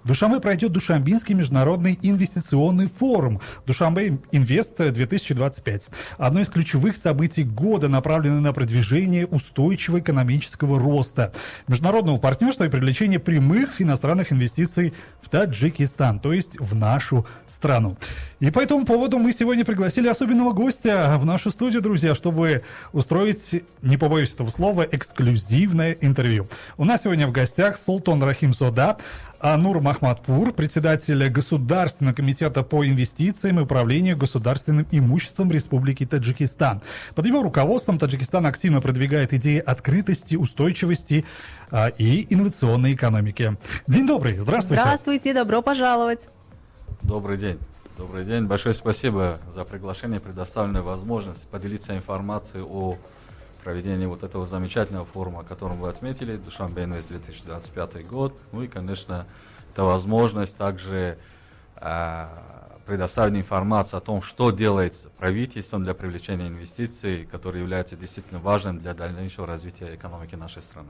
Душанбе пройдет Душанбинский международный инвестиционный форум Душанбе Инвест 2025. Одно из ключевых событий года направлено на продвижение устойчивого экономического роста, международного партнерства и привлечения прямых иностранных инвестиций в Таджикистан, то есть в нашу страну. И по этому поводу мы сегодня пригласили особенного гостя в нашу студию, друзья, чтобы устроить, не побоюсь этого слова, эксклюзивное интервью. У нас сегодня в гостях Султон Рахимзода Нур Махмадпур, председатель Государственного комитета по инвестициям и управлению государственным имуществом Республики Таджикистан. Под его руководством Таджикистан активно продвигает идеи открытости, устойчивости и инновационной экономики. День добрый, здравствуйте. Здравствуйте, добро пожаловать. Добрый день. Добрый день. Большое спасибо за приглашение, предоставленную возможность поделиться информацией о проведении вот этого замечательного форума, о котором вы отметили, Душанбе Инвест 2025 год. Ну и, конечно, это возможность также предоставить информацию о том, что делается правительством для привлечения инвестиций, который является действительно важным для дальнейшего развития экономики нашей страны.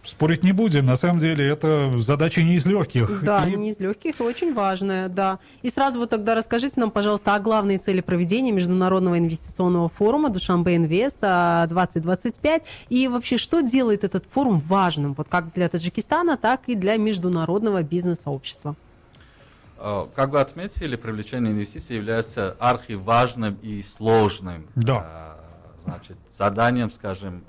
Спорить не будем, на самом деле это задача не из легких. Да, не из легких, очень важная, да. И сразу вот тогда расскажите нам, пожалуйста, о главной цели проведения Международного инвестиционного форума Душанбе Инвест 2025 и вообще, что делает этот форум важным, вот как для Таджикистана, так и для международного бизнес-сообщества. Как вы отметили, привлечение инвестиций является архиважным и сложным заданием, скажем,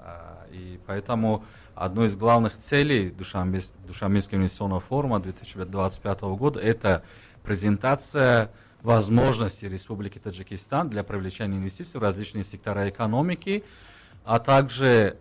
и поэтому одной из главных целей Душанбинского инвестиционного форума 2025 года это презентация возможностей Республики Таджикистан для привлечения инвестиций в различные сектора экономики, а также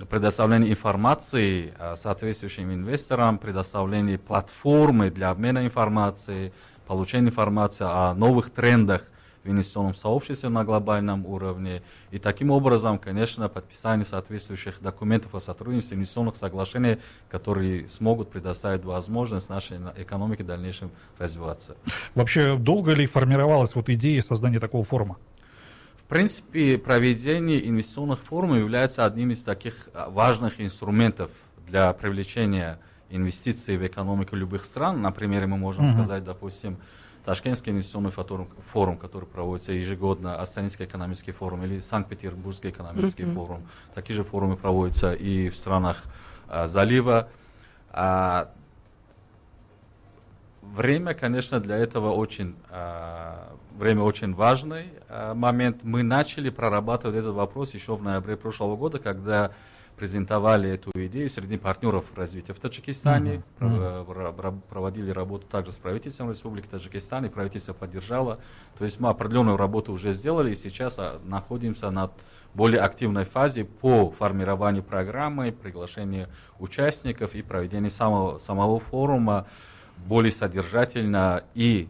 предоставление информации соответствующим инвесторам, предоставление платформы для обмена информацией, получения информации о новых трендах в инвестиционном сообществе на глобальном уровне. И таким образом, конечно, подписание соответствующих документов о сотрудничестве, инвестиционных соглашений, которые смогут предоставить возможность нашей экономике в дальнейшем развиваться. Вообще, долго ли формировалась вот идея создания такого форума? В принципе, проведение инвестиционных форумов является одним из таких важных инструментов для привлечения инвестиций в экономику любых стран. Например, мы можем сказать, допустим, Ташкентский инвестиционный форум, который проводится ежегодно, Астанинский экономический форум или Санкт-Петербургский экономический форум. Такие же форумы проводятся и в странах залива. Время, конечно, для этого очень важный момент. Мы начали прорабатывать этот вопрос еще в ноябре прошлого года, когда презентовали эту идею среди партнеров развития в Таджикистане, проводили работу также с правительством Республики Таджикистан, и правительство поддержало. То есть мы определенную работу уже сделали, и сейчас находимся на более активной фазе по формированию программы, приглашению участников и проведению самого форума более содержательно и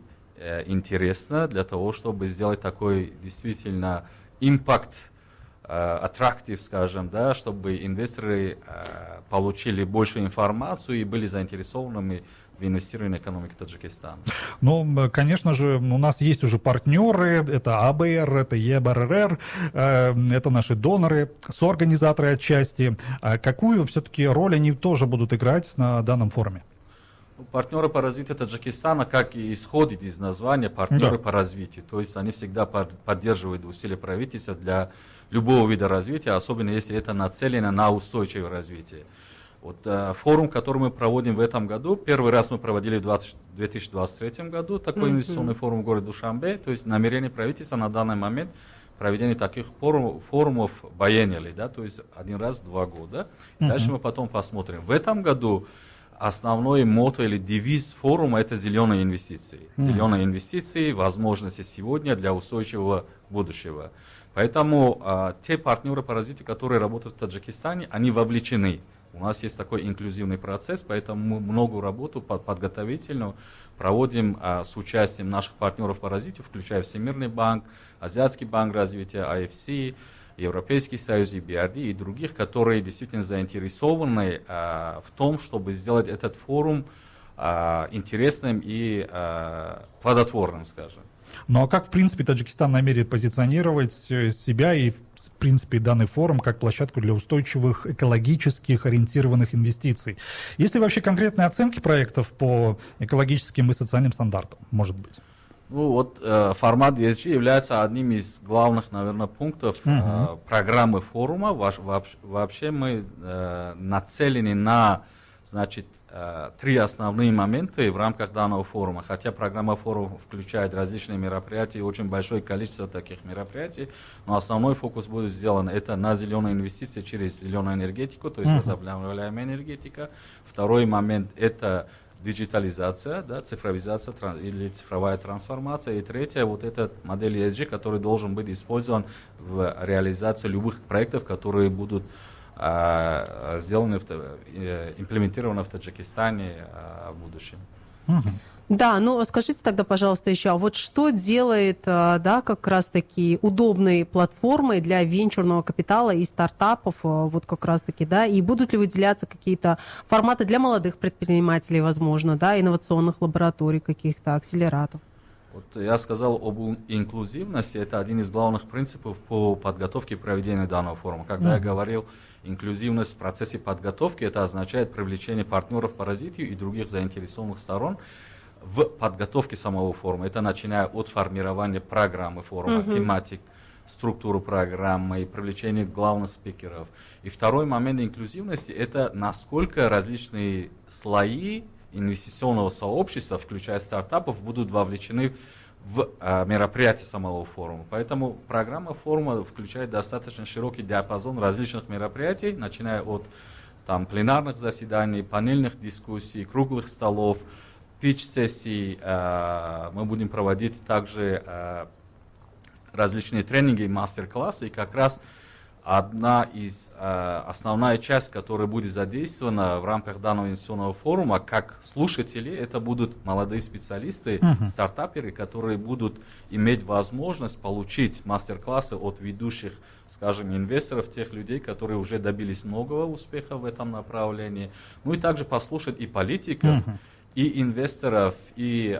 интересно для того, чтобы сделать такой действительно импакт, аттрактив, скажем, да, чтобы инвесторы получили больше информацию и были заинтересованы в инвестировании в экономику Таджикистана. Ну, конечно же, у нас есть уже партнеры, это АБР, это ЕБРР, это наши доноры, соорганизаторы отчасти. Какую все-таки роль они тоже будут играть на данном форуме? Партнеры по развитию Таджикистана, как и исходит из названия, партнеры по развитию. То есть они всегда поддерживают усилия правительства для любого вида развития, особенно если это нацелено на устойчивое развитие. Вот, форум, который мы проводим в этом году, первый раз мы проводили в 2023 году, такой инвестиционный форум в городе Душанбе. То есть намерение правительства на данный момент проведение таких форумов биенниальный, да, то есть один раз в 2 года. Дальше мы потом посмотрим. В этом году основной мотто или девиз форума – это зеленые инвестиции. Зеленые инвестиции, возможности сегодня для устойчивого будущего. Поэтому те партнеры по развитию, которые работают в Таджикистане, они вовлечены. У нас есть такой инклюзивный процесс, поэтому мы много работу подготовительную проводим с участием наших партнеров по развитию, включая Всемирный банк, Азиатский банк развития, АФС, Европейский союз, EBRD и других, которые действительно заинтересованы в том, чтобы сделать этот форум интересным и плодотворным, скажем. Ну а как, в принципе, Таджикистан намерен позиционировать себя и, в принципе, данный форум как площадку для устойчивых, экологических ориентированных инвестиций? Есть ли вообще конкретные оценки проектов по экологическим и социальным стандартам, может быть? Ну вот формат ESG является одним из главных, наверное, пунктов программы форума. Вообще мы нацелены на, значит, 3 основные моменты в рамках данного форума. Хотя программа форума включает различные мероприятия, очень большое количество таких мероприятий, но основной фокус будет сделан это на зеленые инвестиции через зеленую энергетику, то есть возобновляемая энергетика. Второй момент это диджитализация, да, цифровизация или цифровая трансформация. И третье, вот эта модель ESG, который должен быть использован в реализации любых проектов, которые будут сделаны, имплементированы в Таджикистане в будущем. Да, ну скажите тогда, пожалуйста, еще, а вот что делает, да, как раз-таки удобной платформой для венчурного капитала и стартапов, вот как раз-таки, да, и будут ли выделяться какие-то форматы для молодых предпринимателей, возможно, да, инновационных лабораторий каких-то, акселераторов? Вот я сказал об инклюзивности, это один из главных принципов по подготовке и проведению данного форума. Когда я говорил инклюзивность в процессе подготовки, это означает привлечение партнеров по развитию и других заинтересованных сторон в подготовке самого форума. Это начиная от формирования программы форума, тематик, структуру программы и привлечения главных спикеров. И второй момент инклюзивности – это насколько различные слои инвестиционного сообщества, включая стартапов, будут вовлечены в мероприятие самого форума. Поэтому программа форума включает достаточно широкий диапазон различных мероприятий, начиная от пленарных заседаний, панельных дискуссий, круглых столов, питч-сессий. Мы будем проводить также различные тренинги и мастер-классы. И как раз основная часть, которая будет задействована в рамках данного инвестиционного форума, как слушатели, это будут молодые специалисты, стартаперы, которые будут иметь возможность получить мастер-классы от ведущих, скажем, инвесторов, тех людей, которые уже добились многого успеха в этом направлении. Ну и также послушать и политиков, и инвесторов, и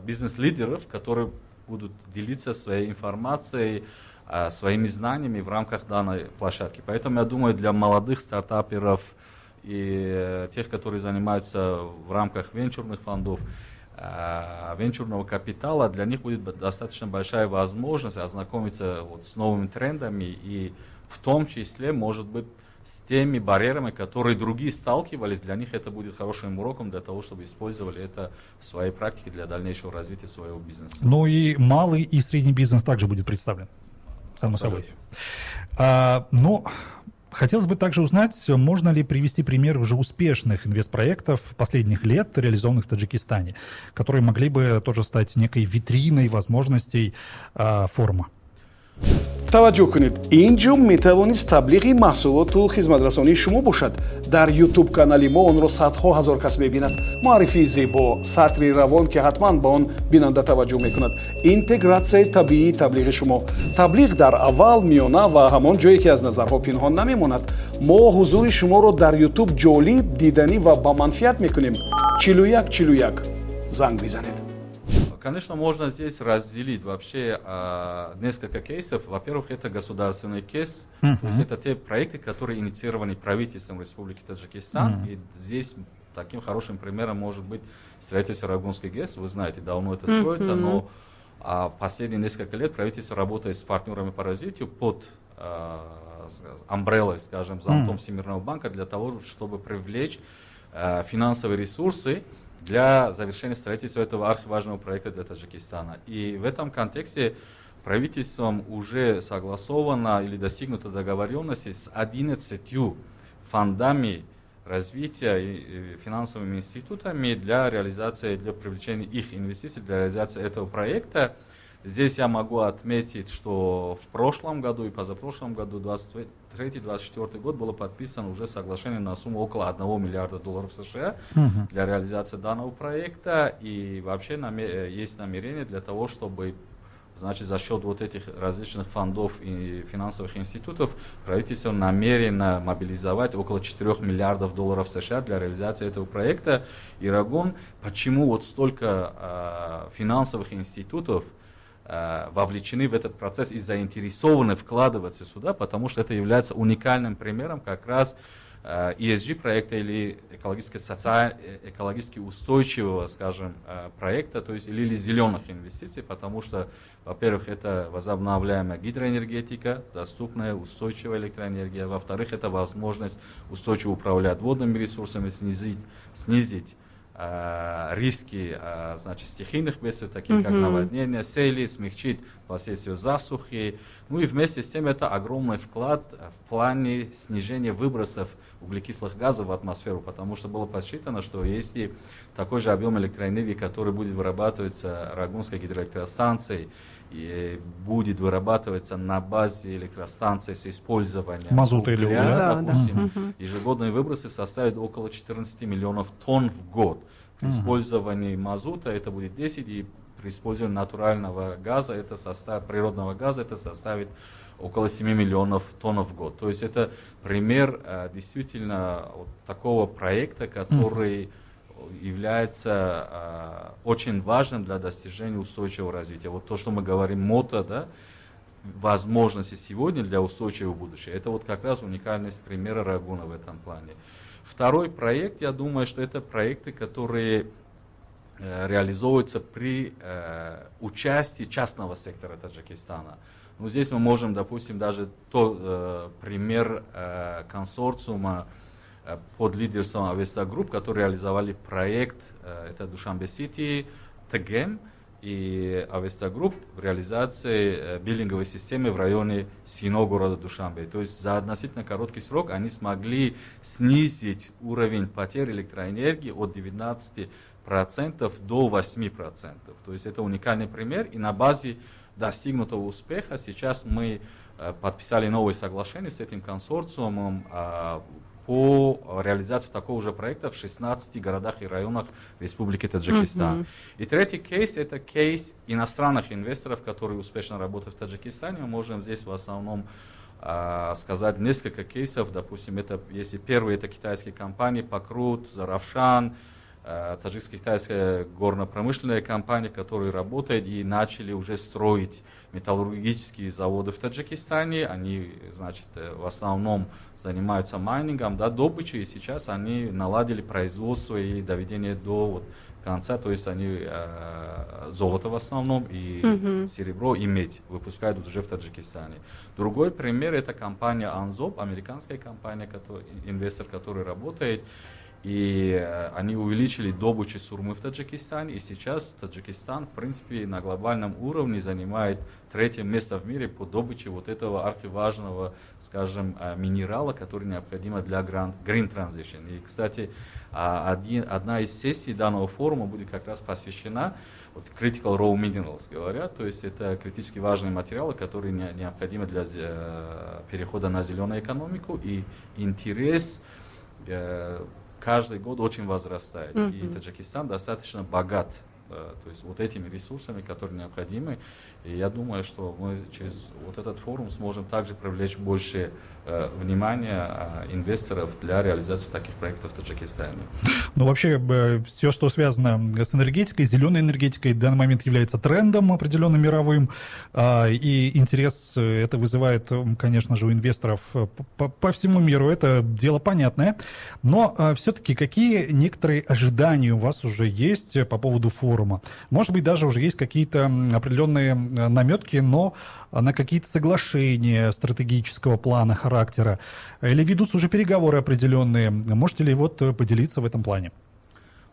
бизнес-лидеров, которые будут делиться своей информацией, своими знаниями в рамках данной площадки. Поэтому я думаю, для молодых стартаперов и тех, которые занимаются в рамках венчурных фондов, венчурного капитала, для них будет достаточно большая возможность ознакомиться вот с новыми трендами и в том числе, может быть, с теми барьерами, которые другие сталкивались. Для них это будет хорошим уроком для того, чтобы использовали это в своей практике для дальнейшего развития своего бизнеса. Ну и малый и средний бизнес также будет представлен. Само собой. Но хотелось бы также узнать, можно ли привести примеры уже успешных инвестпроектов последних лет, реализованных в Таджикистане, которые могли бы тоже стать некой витриной возможностей форума. таваҷҷӯҳ кунед, ин ҷум метавонист таблиғи маҳсулоту хизматрасонии шумо бошад. Дар ютуб канали мо онро садҳо ҳазор кас мебинад. муаррифии зебо, сатри равон ки ҳатман ба он бинанда таваҷҷӯҳ мекунад, интегратсияи табиии таблиғи шумо. Таблиғ дар аввал, миёна ва ҳамон ҷое ки аз назарҳо пинҳон намемонад. мо ҳузури шуморо дар ютуб ҷолиб, диданӣ ва ба манфиат мекунем. 4141 занг бизанед. Конечно, можно здесь разделить вообще несколько кейсов. Во-первых, это государственный кейс, то есть это те проекты, которые инициированы правительством Республики Таджикистан. И здесь таким хорошим примером может быть строительство Рагунской ГЭС. Вы знаете, давно это строится, но в последние несколько лет правительство работает с партнерами по развитию под амбреллой, скажем, зонтом Всемирного банка для того, чтобы привлечь финансовые ресурсы для завершения строительства этого архиважного проекта для Таджикистана. И в этом контексте правительством уже согласовано или достигнута договоренность с 11 фондами развития и финансовыми институтами для реализации, для привлечения их инвестиций, для реализации этого проекта. Здесь я могу отметить, что в прошлом году и позапрошлом году, 2023-2024 год, было подписано уже соглашение на сумму около $1 миллиарда США для реализации данного проекта. И вообще есть намерение для того, чтобы, значит, за счет вот этих различных фондов и финансовых институтов правительство намерено мобилизовать около $4 миллиардов США для реализации этого проекта. И Рагун, почему вот столько финансовых институтов вовлечены в этот процесс и заинтересованы вкладываться сюда, потому что это является уникальным примером как раз ESG проекта или экологически устойчивого, скажем, проекта, то есть или зеленых инвестиций, потому что, во-первых, это возобновляемая гидроэнергетика, доступная, устойчивая электроэнергия, во-вторых, это возможность устойчиво управлять водными ресурсами, снизить риски, значит, стихийных бедствий, таких как наводнения, сели, смягчить последствия засухи. Ну и вместе с тем это огромный вклад в плане снижения выбросов углекислых газов в атмосферу, потому что было подсчитано, что если такой же объем электроэнергии, который будет вырабатываться Рагунской гидроэлектростанцией, и будет вырабатываться на базе электростанции с использованием мазута или угля, допустим, ежегодные выбросы составят около 14 миллионов тонн в год. При использовании мазута это будет 10, и при использовании натурального газа, природного газа, это составит около 7 миллионов тонн в год. То есть это пример действительно вот такого проекта, который является очень важным для достижения устойчивого развития. Вот то, что мы говорим, мото, да, возможности сегодня для устойчивого будущего, это вот как раз уникальность примера Рагуна в этом плане. Второй проект, я думаю, что это проекты, которые реализовываются при участии частного сектора Таджикистана. Ну, здесь мы можем, допустим, даже пример консорциума под лидерством Avesta Group, которые реализовали проект, это Душанбе-Сити, ТГМ и Avesta Group в реализации биллинговой системы в районе Сино города Душанбе. То есть за относительно короткий срок они смогли снизить уровень потерь электроэнергии от 19% до 8%. То есть это уникальный пример, и на базе достигнутого успеха сейчас мы подписали новое соглашение с этим консорциумом по реализации такого же проекта в 16 городах и районах Республики Таджикистан. И третий кейс – это кейс иностранных инвесторов, которые успешно работают в Таджикистане. Мы можем здесь в основном сказать несколько кейсов. Допустим, если первый – это китайские компании Покрут, Заравшан, таджикско-китайская горно-промышленная компания, которые работают и начали уже строить металлургические заводы в Таджикистане. Они, значит, в основном занимаются майнингом, да, добычей, и сейчас они наладили производство и доведение до конца, то есть они золото в основном, и серебро, и медь выпускают уже в Таджикистане. Другой пример – это компания Анзоп, американская компания, инвестор, который работает. И они увеличили добычу сурмы в Таджикистане, и сейчас Таджикистан, в принципе, на глобальном уровне занимает 3-е место в мире по добыче вот этого архиважного, скажем, минерала, который необходим для Green Transition. И, кстати, одна из сессий данного форума будет как раз посвящена Critical Raw Minerals, говорят, то есть это критически важные материалы, которые необходимы для перехода на зеленую экономику, и интерес каждый год очень возрастает. И Таджикистан достаточно богат, то есть вот этими ресурсами, которые необходимы. И я думаю, что мы через вот этот форум сможем также привлечь больше внимания инвесторов для реализации таких проектов в Таджикистане. Ну, вообще, все, что связано с энергетикой, зеленой энергетикой, в данный момент является трендом определенным мировым. И интерес это вызывает, конечно же, у инвесторов по всему миру. Это дело понятное. Но все-таки какие некоторые ожидания у вас уже есть по поводу форума? Может быть, даже уже есть какие-то определенные наметки, но на какие-то соглашения стратегического плана, характера? Или ведутся уже переговоры определенные? Можете ли поделиться в этом плане?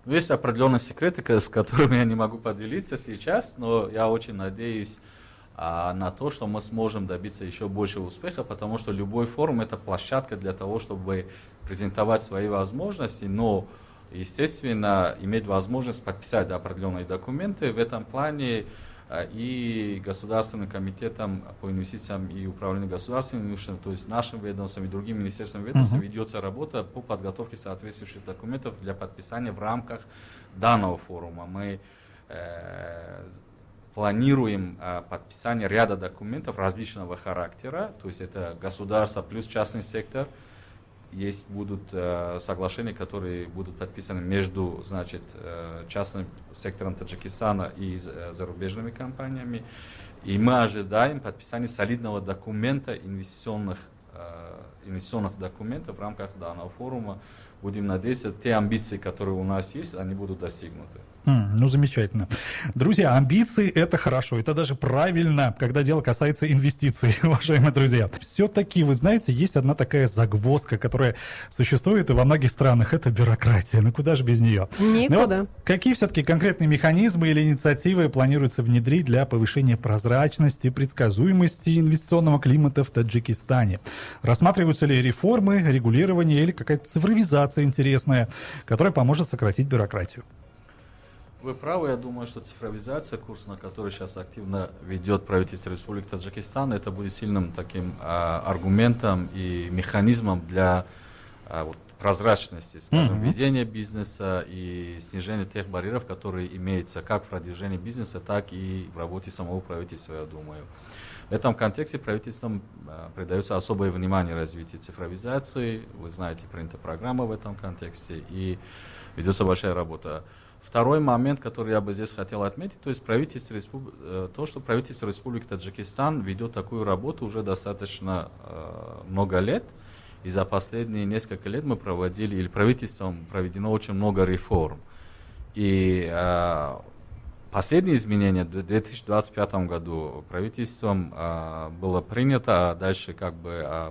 Есть определенные секреты, с которыми я не могу поделиться сейчас, но я очень надеюсь на то, что мы сможем добиться еще больше успеха, потому что любой форум – это площадка для того, чтобы презентовать свои возможности, но, естественно, иметь возможность подписать определенные документы. В этом плане и Государственным комитетом по инвестициям и управлению государственными инвестициями, то есть нашим ведомством и другим министерствам ведомств, ведется работа по подготовке соответствующих документов для подписания в рамках данного форума. Мы планируем подписание ряда документов различного характера, то есть это государство плюс частный сектор, есть будут соглашения, которые будут подписаны между, значит, частным сектором Таджикистана и зарубежными компаниями. И мы ожидаем подписания солидного документа, инвестиционных документов в рамках данного форума. Будем надеяться, те амбиции, которые у нас есть, они будут достигнуты. Ну, замечательно. Друзья, амбиции — это хорошо, это даже правильно, когда дело касается инвестиций, уважаемые друзья. Все-таки, вы знаете, есть одна такая загвоздка, которая существует и во многих странах, это бюрократия. Ну, куда же без нее? Никуда. Вот какие все-таки конкретные механизмы или инициативы планируется внедрить для повышения прозрачности, предсказуемости инвестиционного климата в Таджикистане? Рассматриваются ли реформы, регулирование или какая-то цифровизация интересная, которая поможет сократить бюрократию? Вы правы, я думаю, что цифровизация, курс, на который сейчас активно ведет правительство Республики Таджикистан, это будет сильным таким аргументом и механизмом для прозрачности, скажем, ведения бизнеса и снижения тех барьеров, которые имеются как в продвижении бизнеса, так и в работе самого правительства, я думаю. В этом контексте правительством придается особое внимание развитию цифровизации. Вы знаете, принята программа в этом контексте и ведется большая работа. Второй момент, который я бы здесь хотел отметить, то есть то, что правительство Республики Таджикистан ведет такую работу уже достаточно много лет. И за последние несколько лет мы проводили, или правительством проведено очень много реформ. И последние изменения в 2025 году правительством было принято, а дальше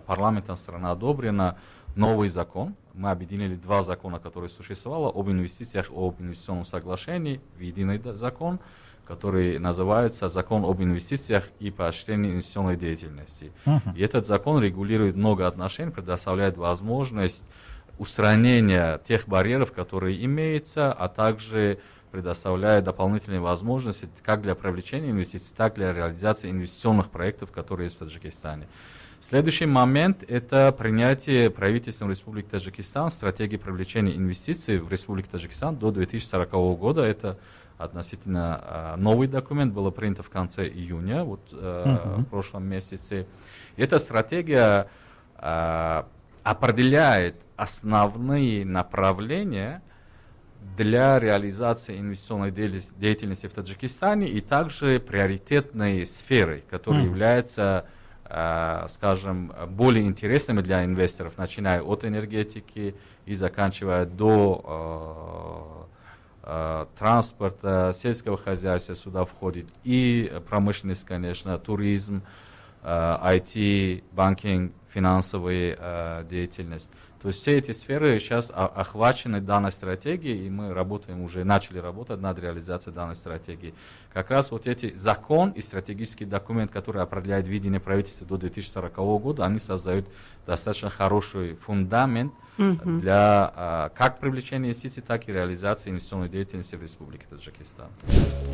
парламентом страны одобрено новый закон. Мы объединили два закона, которые существовали, об инвестициях, об инвестиционном соглашении, в единый закон, который называется «Закон об инвестициях и поощрении инвестиционной деятельности». И этот закон регулирует много отношений, предоставляет возможность устранения тех барьеров, которые имеются, а также предоставляет дополнительные возможности как для привлечения инвестиций, так и для реализации инвестиционных проектов, которые есть в Таджикистане. Следующий момент – это принятие правительством Республики Таджикистан стратегии привлечения инвестиций в Республику Таджикистан до 2040 года. Это относительно новый документ, было принято в конце июня, в прошлом месяце. Эта стратегия определяет основные направления для реализации инвестиционной деятельности в Таджикистане и также приоритетные сферы, которые являются, скажем, более интересными для инвесторов, начиная от энергетики и заканчивая до транспорта, сельского хозяйства, сюда входит и промышленность, конечно, туризм, IT, банкинг, финансовая деятельность. То есть все эти сферы сейчас охвачены данной стратегией, и мы начали работать над реализацией данной стратегии. Как раз эти закон и стратегический документ, который определяет видение правительства до 2040 года, они создают достаточно хороший фундамент для как привлечения инвестиций, так и реализации инвестиционной деятельности в Республике Таджикистан.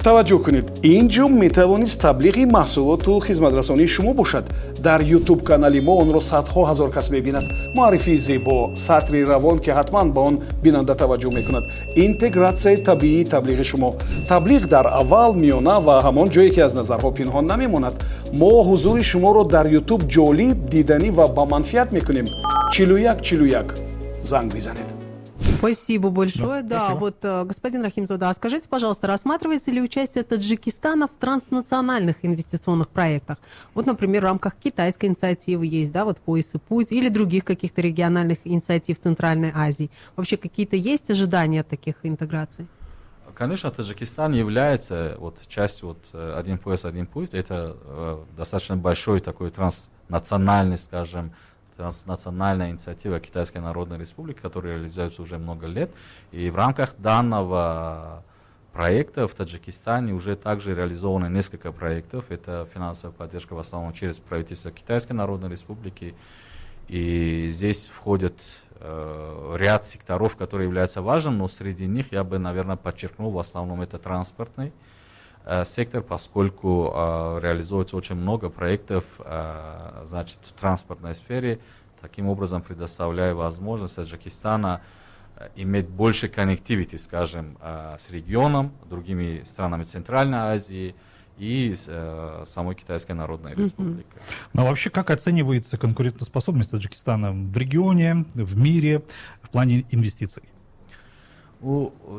таваҷҷӯҳ кунед, ин ҷум метавонист таблиғи маҳсулоту хизматрасонии шумо бошад. Дар YouTube канали мо онро садҳо ҳазор кас мебинад. муаррифии зебо, сатри равон ки ҳатман ба он бинанда таваҷҷӯҳ мекунад. Интегратсияи табиии таблиғи шумо. Таблиғ дар аввал, миёна ва ҳамон ҷое ки аз назарҳо пинҳон намемонад. мо ҳузури шуморо дар YouTube ҷолиб, диданӣ ва ба манфиат мекунем. 4141 занг бизанед. Спасибо большое. Да, спасибо. Господин Рахимзода, а скажите, пожалуйста, рассматривается ли участие Таджикистана в транснациональных инвестиционных проектах? Например, в рамках китайской инициативы есть, «Пояс и путь», или других каких-то региональных инициатив Центральной Азии. Вообще какие-то есть ожидания от таких интеграций? Конечно, Таджикистан является частью «Один пояс, один путь». Это достаточно большой такой транснациональный, скажем, транснациональная инициатива Китайской Народной Республики, которая реализуется уже много лет. И в рамках данного проекта в Таджикистане уже также реализовано несколько проектов. Это финансовая поддержка в основном через правительство Китайской Народной Республики. И здесь входит ряд секторов, которые являются важным, но среди них я бы, наверное, подчеркнул, в основном это транспортный сектор, поскольку реализуется очень много проектов в транспортной сфере, таким образом предоставляя возможность Таджикистана иметь больше коннективити, скажем, с регионом, другими странами Центральной Азии и самой Китайской Народной Республикой. Но вообще, как оценивается конкурентоспособность Таджикистана в регионе, в мире, в плане инвестиций?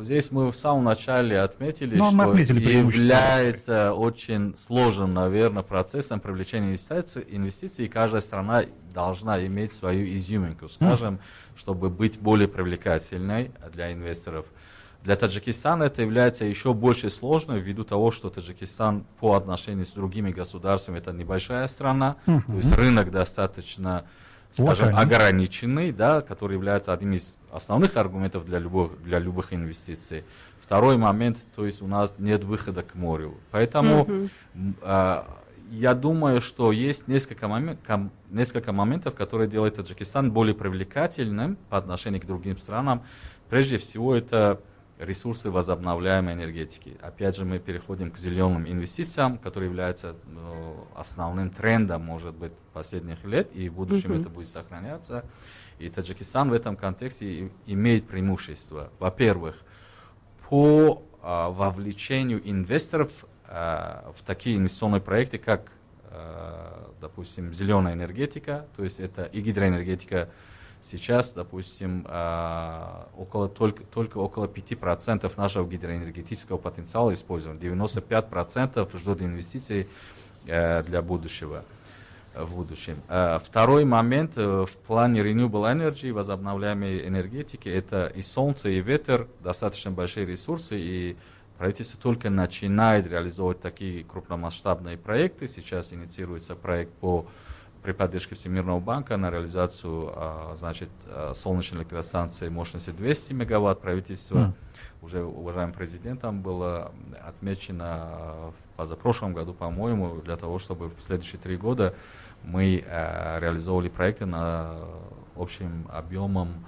Здесь мы в самом начале отметили, Ну, мы что отметили преимущества. является очень сложным, наверное, процессом привлечения инвестиций, и каждая страна должна иметь свою изюминку, скажем, чтобы быть более привлекательной для инвесторов. Для Таджикистана это является еще больше сложным, ввиду того, что Таджикистан по отношению с другими государствами это небольшая страна, то есть рынок достаточно, скажем, Локальный. ограниченный, да, который является одним из основных аргументов для любых инвестиций. Второй момент, то есть у нас нет выхода к морю. Поэтому я думаю, что есть несколько моментов, которые делают Таджикистан более привлекательным по отношению к другим странам. Прежде всего, это ресурсы возобновляемой энергетики. Опять же, мы переходим к зеленым инвестициям, которые являются основным трендом, может быть, последних лет, и в будущем это будет сохраняться. И Таджикистан в этом контексте имеет преимущество. Во-первых, по вовлечению инвесторов в такие инвестиционные проекты, как, допустим, зеленая энергетика, то есть это и гидроэнергетика. Сейчас, допустим, только около 5% нашего гидроэнергетического потенциала использован. 95% ждут инвестиций для будущего. В будущем. Второй момент в плане renewable energy, возобновляемой энергетики, это и солнце, и ветер, достаточно большие ресурсы, и правительство только начинает реализовывать такие крупномасштабные проекты. Сейчас инициируется проект при поддержке Всемирного банка на реализацию солнечной электростанции мощностью 200 мегаватт. Правительство уже уважаемым президентом было отмечено в позапрошлом году, по-моему, для того, чтобы в следующие 3 года мы реализовывали проекты на общим объемом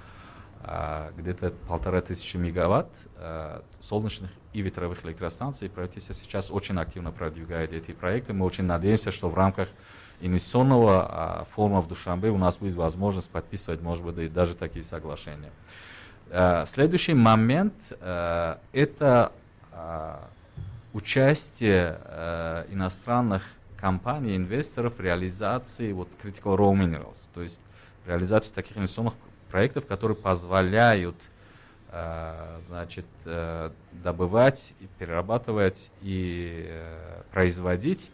где-то 1500 мегаватт солнечных и ветровых электростанций. Правительство сейчас очень активно продвигает эти проекты. Мы очень надеемся, что в рамках инвестиционного форума в Душанбе у нас будет возможность подписывать, может быть, даже такие соглашения. Следующий момент это участие иностранных компаний, инвесторов в реализации critical raw minerals, то есть реализации таких инвестиционных проектов, которые позволяют добывать, перерабатывать и производить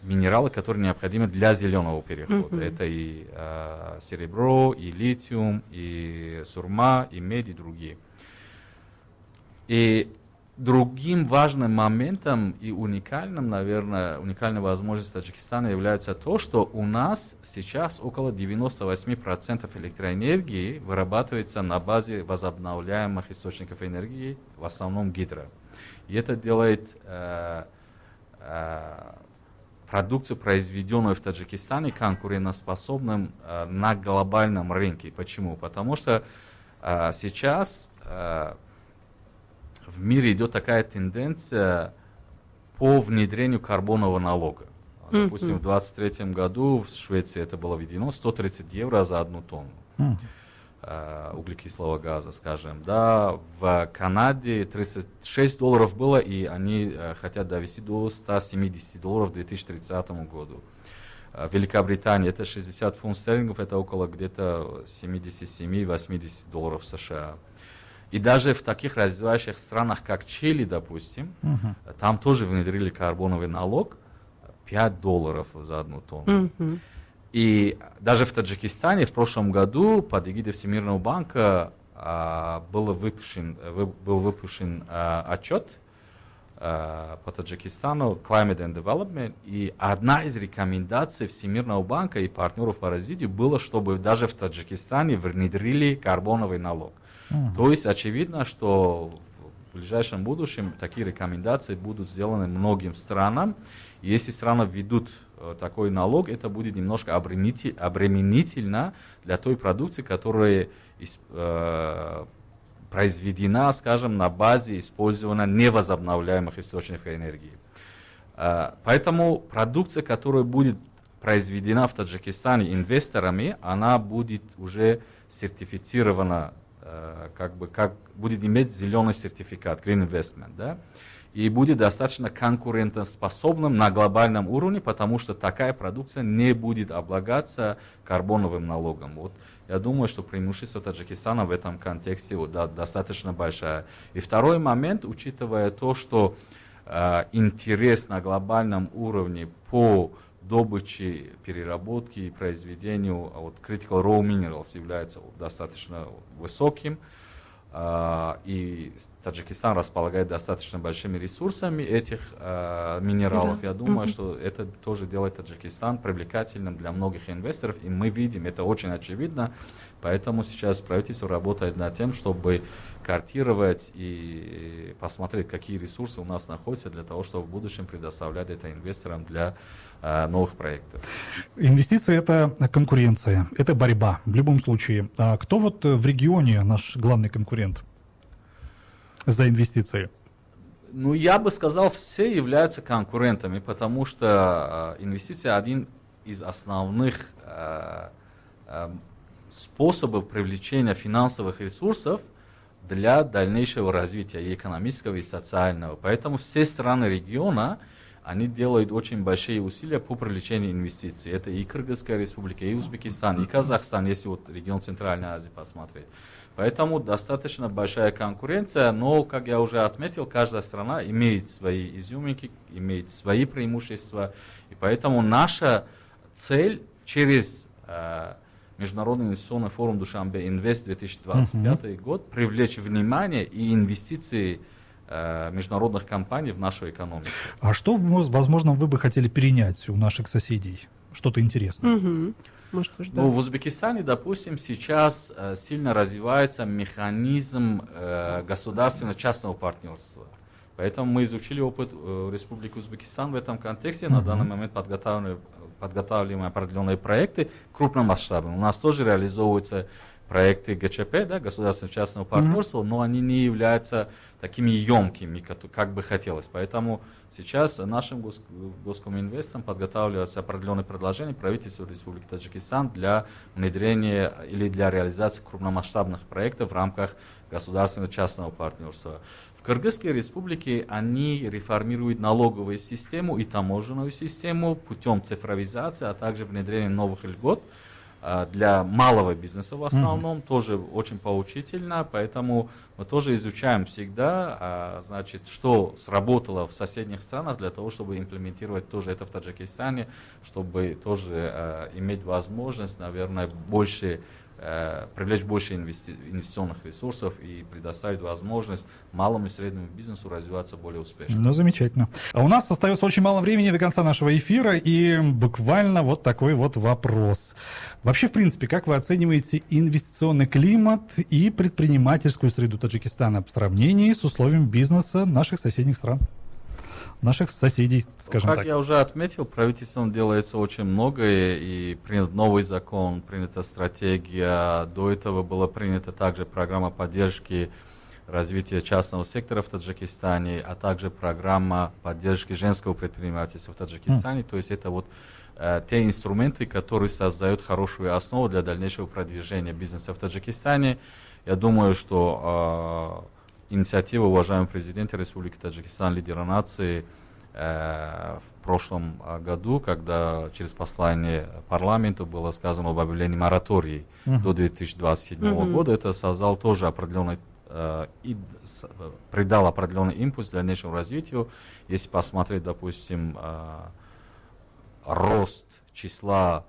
минералы, которые необходимы для зеленого перехода. Это и серебро, и литиум, и сурма, и медь, и другие. И другим важным моментом и уникальным, наверное, уникальной возможностью Таджикистана является то, что у нас сейчас около 98% электроэнергии вырабатывается на базе возобновляемых источников энергии, в основном гидро. И это делает продукцию, произведенную в Таджикистане, конкурентоспособным на глобальном рынке. Почему? Потому что сейчас в мире идет такая тенденция по внедрению карбонового налога. Допустим, в 2023 году в Швеции это было введено 130 евро за 1 тонну углекислого газа, скажем. Да, в Канаде $36 было, и они хотят довести до $170 в 2030 году. В Великобритании это 60 фунтов стерлингов, это около где-то $77-80 США. И даже в таких развивающих странах, как Чили, допустим, там тоже внедрили карбоновый налог $5 за 1 тонну. И даже в Таджикистане в прошлом году под эгидой Всемирного банка был выпущен отчет по Таджикистану Climate and Development, и одна из рекомендаций Всемирного банка и партнеров по развитию было, чтобы даже в Таджикистане внедрили карбоновый налог. То есть очевидно, что в ближайшем будущем такие рекомендации будут сделаны многим странам. И если страны введут такой налог, это будет немножко обременительно для той продукции, которая произведена, скажем, на базе использования невозобновляемых источников энергии. Поэтому продукция, которая будет произведена в Таджикистане инвесторами, она будет уже сертифицирована, как будет иметь зеленый сертификат, Green Investment, да? и будет достаточно конкурентоспособным на глобальном уровне, потому что такая продукция не будет облагаться карбоновым налогом. Вот я думаю, что преимущество Таджикистана в этом контексте достаточно большое. И второй момент, учитывая то, что интерес на глобальном уровне по добыче, переработке и произведению critical raw minerals является достаточно высоким, и Таджикистан располагает достаточно большими ресурсами этих минералов. Я думаю, что это тоже делает Таджикистан привлекательным для многих инвесторов, и мы видим, это очень очевидно, поэтому сейчас правительство работает над тем, чтобы картировать и посмотреть, какие ресурсы у нас находятся для того, чтобы в будущем предоставлять это инвесторам для новых проектов. Инвестиции — это конкуренция, это борьба в любом случае. А кто вот в регионе наш главный конкурент за инвестиции? Ну, я бы сказал, все являются конкурентами, потому что инвестиция — один из основных способов привлечения финансовых ресурсов для дальнейшего развития и экономического, и социального. Поэтому все страны региона, они делают очень большие усилия по привлечению инвестиций. Это и Кыргызская республика, и Узбекистан, и Казахстан, если вот регион Центральной Азии посмотреть. Поэтому достаточно большая конкуренция, но, как я уже отметил, каждая страна имеет свои изюминки, имеет свои преимущества. И поэтому наша цель через Международный инвестиционный форум Душанбе Инвест 2025 год привлечь внимание и инвестиции международных компаний в нашу экономику. А что, возможно, вы бы хотели перенять у наших соседей? Что-то интересное. Может, уже, да. Ну, в Узбекистане, допустим, сейчас сильно развивается механизм государственно-частного партнерства. Поэтому мы изучили опыт Республики Узбекистан в этом контексте. На данный момент подготавливаем определенные проекты крупномасштабные. У нас тоже реализовываются проекты ГЧП, да, государственно-частного партнерства, но они не являются такими емкими, как бы хотелось. Поэтому сейчас нашим Госкоминвестом подготавливаются определенные предложения правительству Республики Таджикистан для внедрения или для реализации крупномасштабных проектов в рамках государственно-частного партнерства. В Кыргызской республике они реформируют налоговую систему и таможенную систему путем цифровизации, а также внедрения новых льгот для малого бизнеса в основном, тоже очень поучительно, поэтому мы тоже изучаем всегда, значит, что сработало в соседних странах для того, чтобы имплементировать тоже это в Таджикистане, чтобы тоже иметь возможность, наверное, привлечь больше инвестиционных ресурсов и предоставить возможность малому и среднему бизнесу развиваться более успешно. Ну, замечательно. А у нас остается очень мало времени до конца нашего эфира, и буквально вот такой вот вопрос. Вообще, в принципе, как вы оцениваете инвестиционный климат и предпринимательскую среду Таджикистана в сравнении с условиями бизнеса наших соседних стран? Наших соседей, скажем как так. я уже отметил, правительством делается очень многое, и принят новый закон, принята стратегия, до этого была принята также программа поддержки развития частного сектора в Таджикистане, а также программа поддержки женского предпринимательства в Таджикистане. То есть это вот те инструменты, которые создают хорошую основу для дальнейшего продвижения бизнеса в Таджикистане. Я думаю, что инициатива уважаемого президента Республики Таджикистан, лидера нации, в прошлом году, когда через послание парламенту было сказано об объявлении моратории до 2027 года, это создал тоже определенный придал определенный импульс дальнейшему развитию. Если посмотреть, допустим, рост числа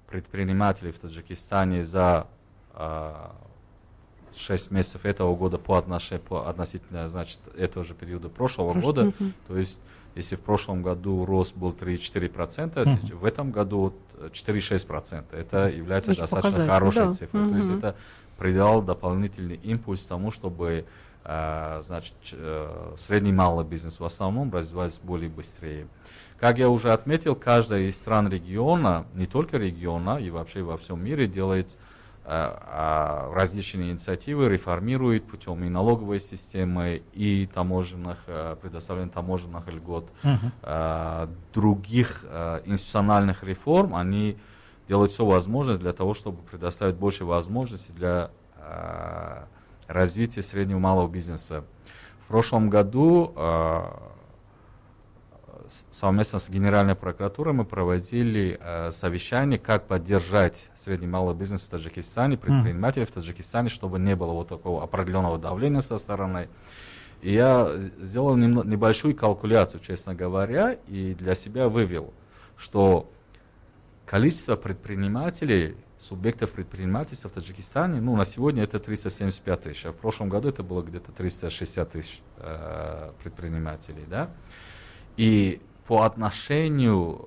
предпринимателей в Таджикистане за 6 месяцев этого года по относительно, значит, этого же периода прошлого года. То есть, если в прошлом году рост был 3-4%, в этом году 4-6%. Это является очень достаточно хорошей цифрой. То есть, это придал дополнительный импульс тому, чтобы значит, средний и малый бизнес в основном развивался более быстрее. Как я уже отметил, каждая из стран региона, не только региона, и вообще во всем мире делает различные инициативы, реформирует путем и налоговой системы, и предоставления таможенных льгот, других институциональных реформ. Они делают все возможное для того, чтобы предоставить больше возможностей для развития среднего и малого бизнеса. В прошлом году совместно с Генеральной прокуратурой мы проводили совещание, как поддержать средний и малый бизнес в Таджикистане, предпринимателей в Таджикистане, чтобы не было вот такого определенного давления со стороны. И я сделал небольшую калькуляцию, честно говоря, и для себя вывел, что количество предпринимателей, субъектов предпринимательства в Таджикистане, на сегодня это 375 тысяч, а в прошлом году это было где-то 360 тысяч предпринимателей, да. И по отношению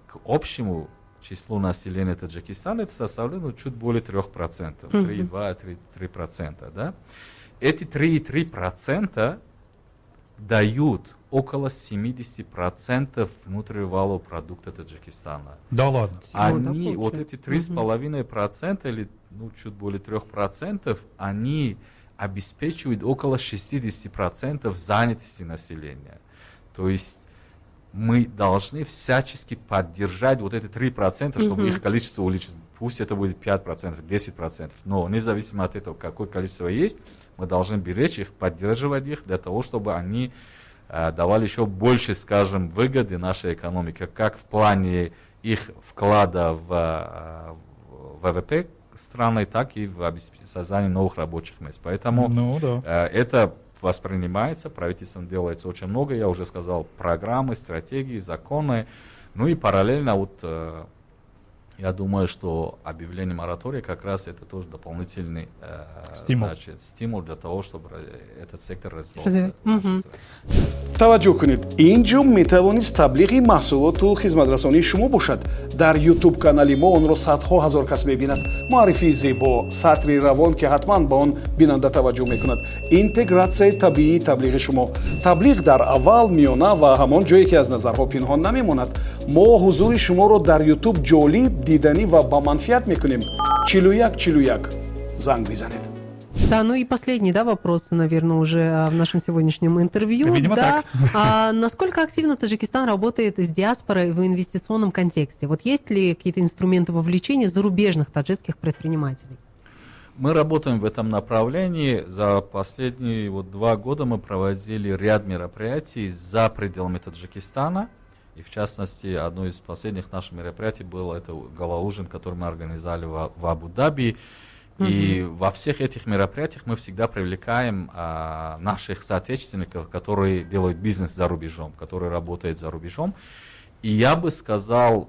к общему числу населения Таджикистана это составляет чуть более 3%, 3,2-3%, да. Эти 3,3% дают около 70% внутреннего валового продукта Таджикистана. Да ладно. Они, вот эти 3,5% или чуть более 3%, они обеспечивают около 60% занятости населения. То есть мы должны всячески поддержать вот эти 3%, чтобы их количество увеличить. Пусть это будет 5%, 10%, но независимо от этого, какое количество есть, мы должны беречь их, поддерживать их для того, чтобы они давали еще больше, скажем, выгоды нашей экономике, как в плане их вклада в ВВП страны, так и в создании новых рабочих мест. Поэтому это воспринимается, правительством делается очень много, я уже сказал, программы, стратегии, законы, и параллельно я думаю, что объявление моратория как раз это тоже дополнительный стимул для того, чтобы этот сектор развивался. таваҷҷӯҳ кунед, ин ҷум метавонист таблиғи маҳсулоту хизматрасонии шумо бошад. Дар YouTube канали мо онро садҳо ҳазор кас мебинад. Муаррифии зебо, сатри равон ки ҳатман ба он бинанда таваҷҷӯҳ мекунад. Интегратсияи табиии таблиғи шумо. Таблиғ дар аввал, миёна ва ҳамон ҷое ки аз назарҳо пинҳон намемонад. Мо ҳузури шуморо дар YouTube ҷолиб, диданӣ ва ба манфиат мекунем. 4141 занг бизанед. Да, и последний, вопрос, наверное, уже в нашем сегодняшнем интервью. Видимо, так. Насколько активно Таджикистан работает с диаспорой в инвестиционном контексте? Вот есть ли какие-то инструменты вовлечения зарубежных таджикских предпринимателей? Мы работаем в этом направлении. За последние 2 года мы проводили ряд мероприятий за пределами Таджикистана. И в частности, одно из последних наших мероприятий было это гала-ужин, который мы организовали в Абу-Даби. И во всех этих мероприятиях мы всегда привлекаем наших соотечественников, которые делают бизнес за рубежом, которые работают за рубежом. И я бы сказал,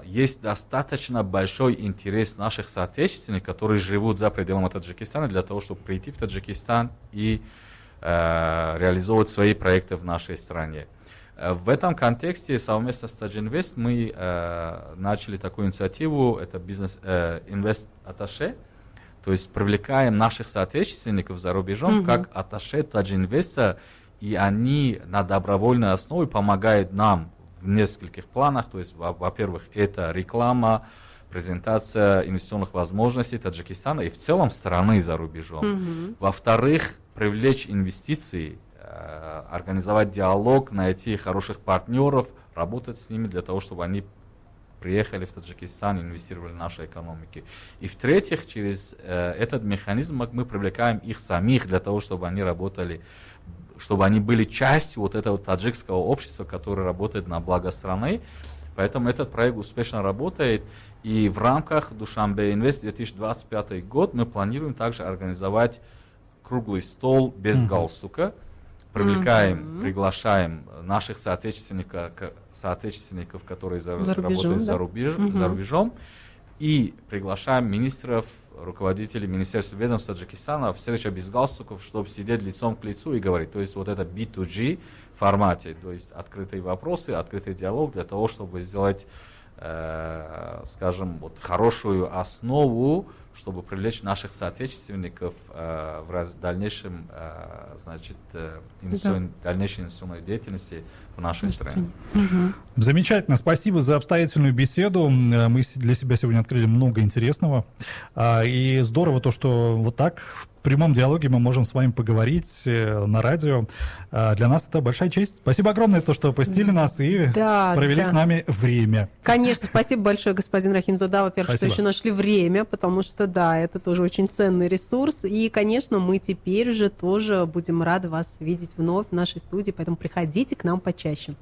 есть достаточно большой интерес наших соотечественников, которые живут за пределами Таджикистана, для того, чтобы прийти в Таджикистан и реализовывать свои проекты в нашей стране. В этом контексте совместно с Таджинвест мы начали такую инициативу, это бизнес-инвест-атташе. То есть привлекаем наших соотечественников за рубежом как атташе Таджинвеста, и они на добровольной основе помогают нам в нескольких планах. То есть, во-первых, это реклама, презентация инвестиционных возможностей Таджикистана и в целом страны за рубежом. Во-вторых, привлечь инвестиции, организовать диалог, найти хороших партнеров, работать с ними для того, чтобы они приехали в Таджикистан, инвестировали в нашу экономику. И в-третьих, через этот механизм мы привлекаем их самих для того, чтобы они работали, чтобы они были частью вот этого таджикского общества, которое работает на благо страны. Поэтому этот проект успешно работает. И в рамках Душанбе Инвест 2025 год мы планируем также организовать круглый стол без галстука. Приглашаем наших соотечественников, которые работают за рубежом, и приглашаем министров, руководителей министерств ведомств Таджикистана в встречу без галстуков, чтобы сидеть лицом к лицу и говорить. То есть вот это B2G формате, то есть открытые вопросы, открытый диалог для того, чтобы сделать, скажем, хорошую основу, чтобы привлечь наших соотечественников в дальнейшем, дальнейшей инвестиционной деятельности в нашей стране. Замечательно. Спасибо за обстоятельную беседу. Мы для себя сегодня открыли много интересного. И здорово то, что вот так в прямом диалоге мы можем с вами поговорить на радио. Для нас это большая честь. Спасибо огромное, то, что посетили нас и провели с нами время. Конечно, спасибо большое, господин Рахимзода, во-первых, что еще нашли время, потому что, это тоже очень ценный ресурс. И, конечно, мы теперь уже тоже будем рады вас видеть вновь в нашей студии, поэтому приходите к нам почаще.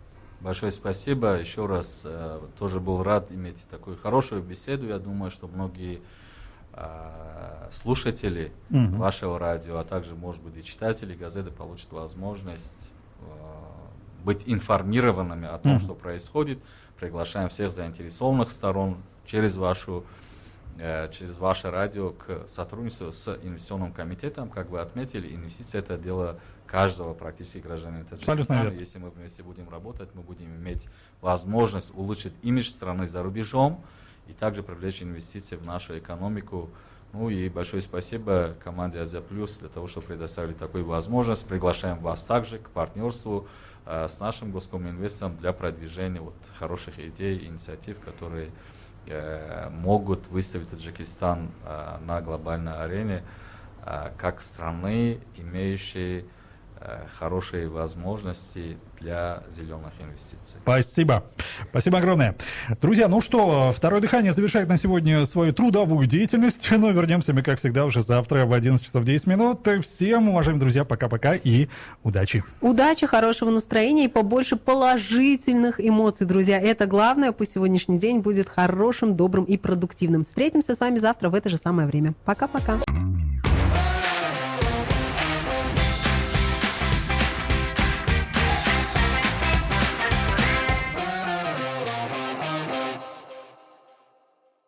Большое спасибо. Еще раз тоже был рад иметь такую хорошую беседу. Я думаю, что многие слушатели вашего радио, а также, может быть, и читатели газеты получат возможность быть информированными о том, что происходит. Приглашаем всех заинтересованных сторон через ваше радио к сотрудничеству с инвестиционным комитетом. Как вы отметили, инвестиции — это дело каждого практически гражданина Таджикистана. Если мы вместе будем работать, мы будем иметь возможность улучшить имидж страны за рубежом и также привлечь инвестиции в нашу экономику. Ну и большое спасибо команде Азия Плюс для того, что предоставили такую возможность. Приглашаем вас также к партнерству с нашим Госкоминвестом для продвижения хороших идей и инициатив, которые могут выставить Таджикистан на глобальной арене как страны, имеющие хорошие возможности для зеленых инвестиций. Спасибо. Спасибо огромное. Друзья, ну что, «Второе дыхание» завершает на сегодня свою трудовую деятельность. Но вернемся мы, как всегда, уже завтра в 11 часов 10 минут. Всем, уважаемые друзья, пока-пока и удачи. Удачи, хорошего настроения и побольше положительных эмоций, друзья. Это главное. Пусть сегодняшний день будет хорошим, добрым и продуктивным. Встретимся с вами завтра в это же самое время. Пока-пока.